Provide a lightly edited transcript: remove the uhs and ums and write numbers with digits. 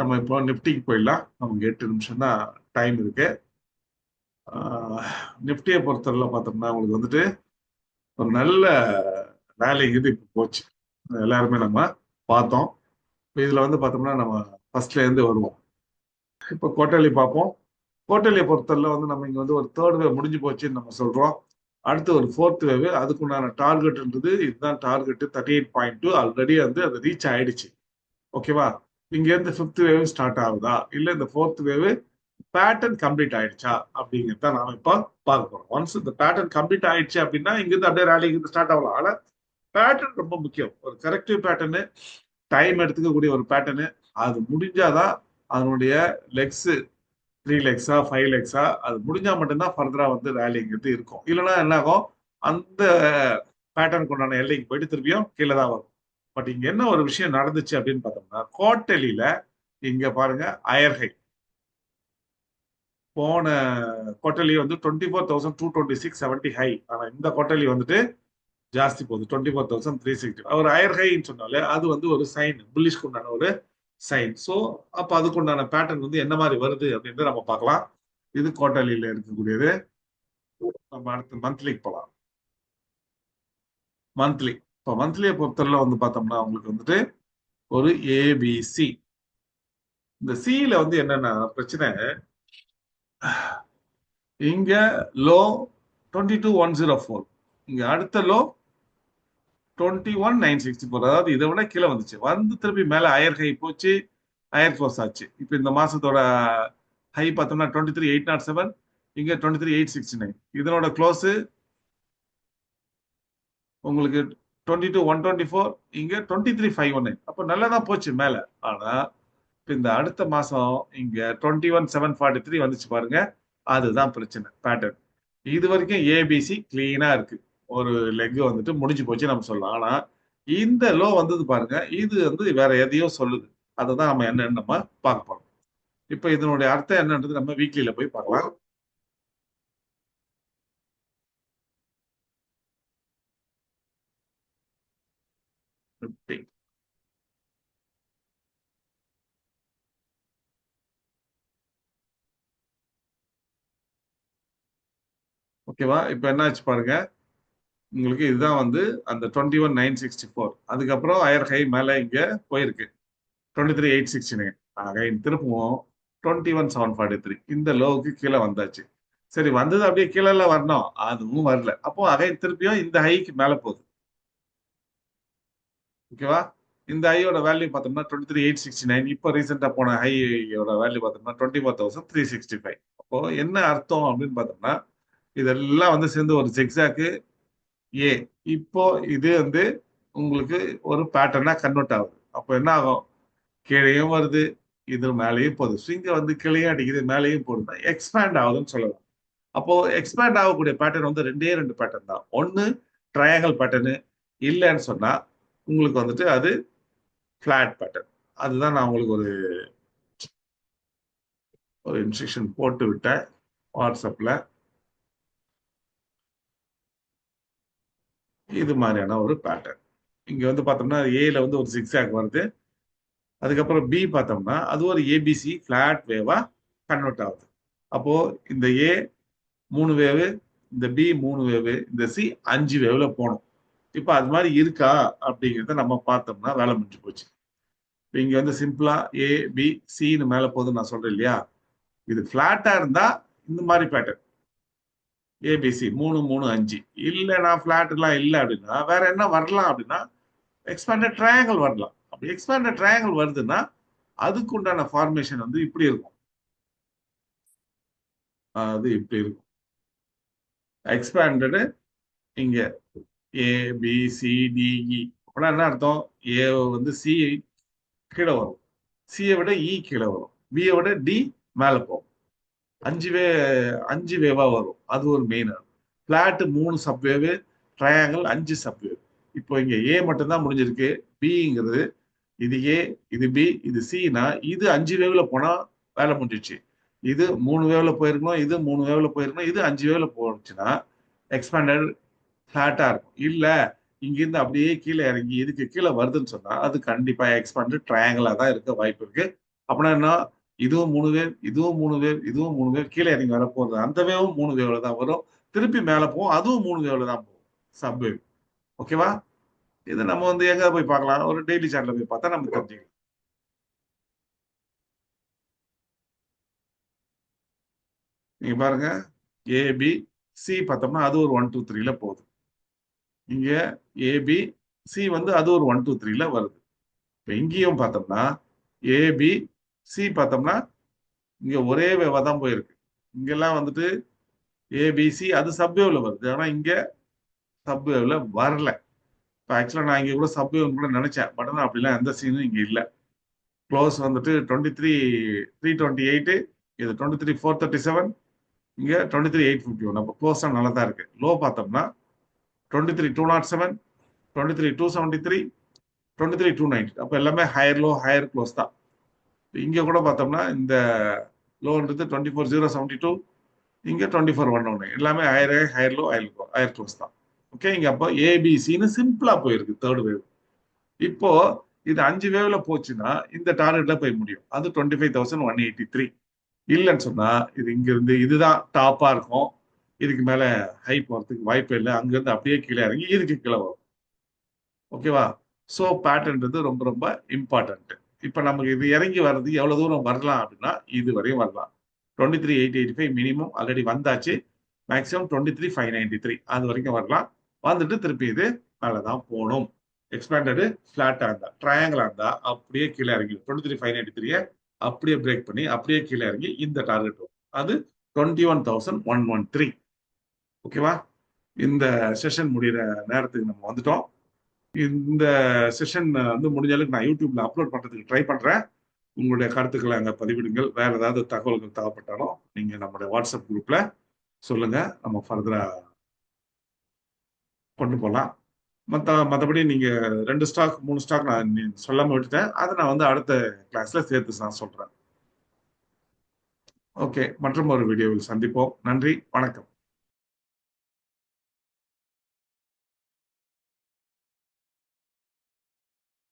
நம்ம இப்போ நிஃப்டிக்கு போயிடலாம். நமக்கு 8 நிமிஷம் தான் டைம் இருக்கு. நிஃப்டியை பொறுத்தவரை பார்த்தோம்னா உங்களுக்கு வந்துட்டு ஒரு நல்ல ரேலிங்கிறது இப்போ போச்சு. எல்லாருமே நம்ம பார்த்தோம். இப்போ இதுல வந்து பார்த்தோம்னா நம்ம ஃபர்ஸ்ட்ல இருந்து வருவோம். இப்போ குவார்டர்லி பார்ப்போம். குவார்டர்லியை பொறுத்தவரை வந்து நம்ம இங்க வந்து ஒரு தேர்ட் வேவ் முடிஞ்சு போச்சுன்னு நம்ம சொல்றோம். அடுத்து ஒரு ஃபோர்த் வேவ், அதுக்குண்டான டார்கெட்ன்றது இதுதான் டார்கெட் 38.2 ஆல்ரெடி வந்து அது ரீச் ஆயிடுச்சு. ஓகேவா? இங்க இருந்து ஃபிஃப்த் வேவ் ஸ்டார்ட் ஆகுதா இல்ல இந்த ஃபோர்த் வேவ் பேட்டர்ன் கம்ப்ளீட் ஆயிடுச்சா அப்படிங்கிறத நாம இப்போ பார்க்க போறோம். ஒன்ஸ் இந்த பேட்டர்ன் கம்ப்ளீட் ஆயிடுச்சு அப்படின்னா இங்கிருந்து அப்படியே ரேலி இருந்து ஸ்டார்ட் ஆகலாம். ஆனா பேட்டர்ன் ரொம்ப முக்கியம். ஒரு கரெக்டிவ் பேட்டர்னு, டைம் எடுத்துக்கக்கூடிய ஒரு பேட்டர்னு, அது முடிஞ்சாதான் அதனுடைய லெக்ஸ் 3 லெக்ஸா 5 லெக்ஸா அது முடிஞ்சா மட்டும்தான் ஃபர்தரா வந்து ரேலிங்கிறது இருக்கும். இல்லைன்னா என்ன ஆகும், அந்த பேட்டர்னுக்கு உண்டான எல்லைக்கு போயிட்டு திருப்பியும் கீழே தான் வரும். பட் இங்க என்ன ஒரு விஷயம் நடந்துச்சு அப்படின்னு பார்த்தோம்னா குவார்டர்லியில இங்க பாருங்க ஹையர் ஹை போன குவார்டர்லி வந்து 24,226.70 ஹை. ஆனா இந்த குவார்டர்லி வந்துட்டு ஜாஸ்தி போகுது 24,360. அவர் ஹையர் ஹைன்னு சொன்னாலே அது வந்து ஒரு சைன், புல்லிஷ்க்கு உண்டான ஒரு சைன். ஸோ அப்போ அதுக்குண்டான பேட்டர்ன் வந்து என்ன மாதிரி வருது அப்படின்றத நம்ம பார்க்கலாம். இது குவார்டர்லியில இருக்கக்கூடியது. நம்ம அடுத்து மந்த்லிக்கு போகலாம். மந்த்லி இப்போ மந்த்லியை பொறுத்தவரை வந்து பார்த்தோம்னா உங்களுக்கு வந்துட்டு ஒரு ஏபிசி. இந்த சில வந்து என்னன்னா பிரச்சனை, இங்க லோ 22,104, இங்க அடுத்த லோ 21,964. அதாவது இதை விட கீழே வந்துச்சு, வந்து திருப்பி மேல ஹையர் ஹை போச்சு, ஹையர் க்ளோஸ் ஆச்சு. இப்போ இந்த மாசத்தோட ஹை பார்த்தோம்னா 23,807, இங்க 23,869. இதனோட க்ளோஸ் உங்களுக்கு 22,124, இங்க 23,519. அப்போ நல்லா தான் போச்சு மேல. ஆனா இந்த அடுத்த மாசம் இங்க 21,743 வந்துச்சு பாருங்க. அதுதான் பிரச்சனை பேட்டர்ன். இது வரைக்கும் ஏபிசி கிளீனா இருக்கு. ஒரு லெக் வந்துட்டு முடிஞ்சு போச்சு நம்ம சொல்லலாம். ஆனா இந்த லோ வந்தது பாருங்க, இது வந்து வேற எதையோ சொல்லுது. அதை தான் நம்ம என்னன்னு நம்ம பார்க்க போறோம். இப்ப இதனுடைய அர்த்தம் என்னன்றது நம்ம வீக்லியில போய் பார்க்கலாம். ஓகேவா? இப்ப என்னாச்சு பாருங்க, உங்களுக்கு இதுதான் வந்து அந்த 21,964. அதுக்கப்புறம் ஹையர் ஹை மேல இங்க போயிருக்கு 23,869. அகைன் திருப்பவும் 21,743 இந்த லோவுக்கு கீழே வந்தாச்சு. சரி, வந்தது அப்படியே கீழே எல்லாம் வரணும், அதுவும் வரல. அப்போ அகைன் திருப்பியும் இந்த ஹைக்கு மேல போகுது. ஓகேவா? இந்த ஹையோட வேல்யூ பார்த்தோம்னா 23,869. இப்போ ரீசெண்டா போன ஹையோட வேல்யூ பார்த்தோம்னா 24,365. அப்போ என்ன அர்த்தம் அப்படின்னு பார்த்தோம்னா இதெல்லாம் வந்து சேர்ந்து ஒரு ஜிக்ஸாக்கு ஏ. இப்போ இது வந்து உங்களுக்கு ஒரு பேட்டர்னா கன்வெர்ட் ஆகுது. அப்போ என்ன ஆகும், கீழேயும் வருது, இது மேலேயும் போகுது. ஸ்விங்க வந்து கீழேயும் அடிக்குது, மேலேயும் போகுதுன்னா எக்ஸ்பேண்ட் ஆகுதுன்னு சொல்லலாம். அப்போ எக்ஸ்பேண்ட் ஆகக்கூடிய பேட்டர்ன் வந்து ரெண்டே ரெண்டு பேட்டர்ன் தான். ஒன்னு ட்ரையாங்கல் பேட்டர்னு, இல்லைன்னு சொன்னா உங்களுக்கு வந்துட்டு அது ஃபிளாட் பேட்டர்ன். அதுதான் நான் உங்களுக்கு ஒரு ஒரு இன்ஸ்ட்ரக்ஷன் போட்டு விட்டேன் வாட்ஸ்அப்ல. இது மாதிரியான ஒரு பேட்டர்ன். இங்க வந்து பார்த்தோம்னா ஏல வந்து ஒரு சிக்ஸாக் வருது. அதுக்கப்புறம் பி பார்த்தோம்னா அது ஒரு ஏபிசி ஃபிளாட் வேவா கன்வெர்ட் ஆகுது. அப்போ இந்த ஏ 3 வேவு, இந்த பி 3 வேவு, இந்த சி 5 வேவ்ல போகணும். இப்போ அது மாதிரி இருக்கா அப்படிங்கிறத நம்ம பார்த்தோம்னா வேலை முடிஞ்சு போச்சு. இப்போ இங்க வந்து சிம்பிளா ஏ பி சின்னு மேல போகுதுன்னு நான் சொல்றேன் இல்லையா? இது பிளாட்டா இருந்தா இந்த மாதிரி பேட்டர்ன் ஏபிசி 3 3 5. இல்ல நான் பிளாட் எல்லாம் இல்லை அப்படின்னா வேற என்ன வரலாம் அப்படின்னா எக்ஸ்பேண்டட் ட்ரையாங்கிள் வரலாம். அப்படி எக்ஸ்பேண்டட் ட்ரையாங்கிள் வருதுன்னா அதுக்கு உண்டான ஃபார்மேஷன் வந்து இப்படி இருக்கும். அது இப்படி இருக்கும். எக்ஸ்பேண்டடு இங்க ஏ பி சி டி இ. அப்படின்னா என்ன அர்த்தம், ஏ வந்து சி கீழே வரும், சியை விட இ கீழே வரும், பியை விட டி மேல போகும். 5 5 வேவா வரும். அது ஒரு main. Flat 3 subway, triangle 5 subway. இப்போ இங்க ஏ மட்டும்தான் முடிஞ்சிருக்கு. பிங்கிறது இது ஏ, இது பி, இது சினா இது 5 வேவ்ல போனா வேலை முடிஞ்சிச்சு. இது 3 வேவ்ல போயிருக்கணும், இது 3 வேவ்ல போயிருக்கணும், இது 5 வேவ்ல போச்சுன்னா எக்ஸ்பேண்டட் ஃபிளாட்டா இருக்கும். இல்ல இங்கிருந்து அப்படியே கீழே இறங்கி இதுக்கு கீழே வருதுன்னு சொன்னா அது கண்டிப்பா எக்ஸ்பேண்டட் ட்ரையாங்கிளா தான் இருக்க வாய்ப்பு இருக்கு. அப்படின்னா என்ன, இதுவும் 3 வேவ், இதுவும் 3 வேவ், இதுவும் 3 வேவ், கீழே இறங்கி வரப்போகுது. அந்த வேவும் 3 வேவ்ல தான் வரும். திருப்பி மேல போகும், அதுவும் 3 வேவ்ல தான் போகும். சப்வேவ். ஓகேவா? இது நம்ம வந்து எங்க போய் பார்க்கலாம்? ஒரு டெய்லி சார்ட்ல போய் பார்த்தா நம்ம தெரிஞ்சுக்கலாம். நீங்க பாருங்க, ஏபி சி பார்த்தோம்னா அது ஒரு 1 2 3ல போகுது. இங்க ஏபி சி வந்து அது ஒரு 1 2 3ல வருது. இப்ப இங்கேயும் பார்த்தோம்னா ஏபி சி பார்த்தோம்னா இங்க ஒரே வேவா தான் போயிருக்கு. இங்கெல்லாம் வந்துட்டு ஏபிசி அது சப்வேவ்ல வருது. ஆனா இங்க சப்வேவ்ல வரல. இப்போ ஆக்சுவலா நான் இங்க கூட சப்வேவ் கூட நினைச்சேன். பட் ஆனா அப்படிலாம் எந்த சீனும் இங்க இல்ல. க்ளோஸ் வந்துட்டு 23 328, இது 23 437, இங்க 23 851. அப்போ க்ளோஸா நல்லா தான் இருக்கு. லோ பார்த்தோம்னா 23 207, 23 273, 23 290. அப்போ எல்லாமே ஹையர் லோ ஹையர் க்ளோஸ் தான். இங்க கூட பார்த்தோம்னா இந்த லோன்றது 24072, இங்க 24119. எல்லாமே higher higher low higher close தான். ஓகே, இங்க அப்போ ஏபிசின்னு சிம்பிளா போயிருக்கு தேர்ட் வேவ். இப்போ இது 5 வேவ்ல போச்சுன்னா இந்த டார்கெட்ல போய் முடியும். அது 25,183. இல்லைன்னு சொன்னா இது இங்க இருந்து இதுதான் டாப்பா இருக்கும். இதுக்கு மேல ஹை போறதுக்கு வாய்ப்பே இல்லை. அங்கிருந்து அப்படியே கீழே இறங்கி இதுக்கு கீழே வரும். ஓகேவா? சோ பேட்டர்ன்றது ரொம்ப ரொம்ப இம்பார்ட்டன்ட். இப்ப நமக்கு இது இறங்கி வர்றது எவ்வளவு தூரம் வரலாம் அப்படின்னா இது வரையும் வரலாம். 23,885 மினிமம் ஆல்ரெடி வந்தாச்சு. மேக்ஸிமம் 23,593 அது வரைக்கும் வரலாம். வந்துட்டு திருப்பி இது மேலதான் போகணும். எக்ஸ்பேண்டடு ஃபிளாட்டா இருந்தா, ட்ரையாங்கிளா இருந்தா அப்படியே கீழே இறங்கி 23,593 அப்படியே பிரேக் பண்ணி அப்படியே கீழே இறங்கி இந்த டார்கெட் வரும். அது 21,113. ஓகேவா? இந்த செஷன் முடிகிற நேரத்துக்கு நம்ம வந்துட்டோம். இந்த செஷன் வந்து முடிஞ்ச அளவுக்கு நான் யூடியூப்ல அப்லோட் பண்றதுக்கு ட்ரை பண்றேன். உங்களுடைய கருத்துக்களை அங்க பதிவிடுங்கள். வேற ஏதாவது தகவல்கள் தேவைப்பட்டாலும் நீங்க நம்முடைய வாட்ஸ்அப் குரூப்ல சொல்லுங்க. நம்ம ஃபர்தரா கொண்டு போகலாம். மற்றபடி நீங்க 2 ஸ்டாக் 3 ஸ்டாக் நான் சொல்லாம விட்டுட்டேன். அதை நான் வந்து அடுத்த கிளாஸ்ல சேர்த்து நான் சொல்றேன். ஓகே, மற்றும் ஒரு வீடியோவில் சந்திப்போம். நன்றி, வணக்கம்.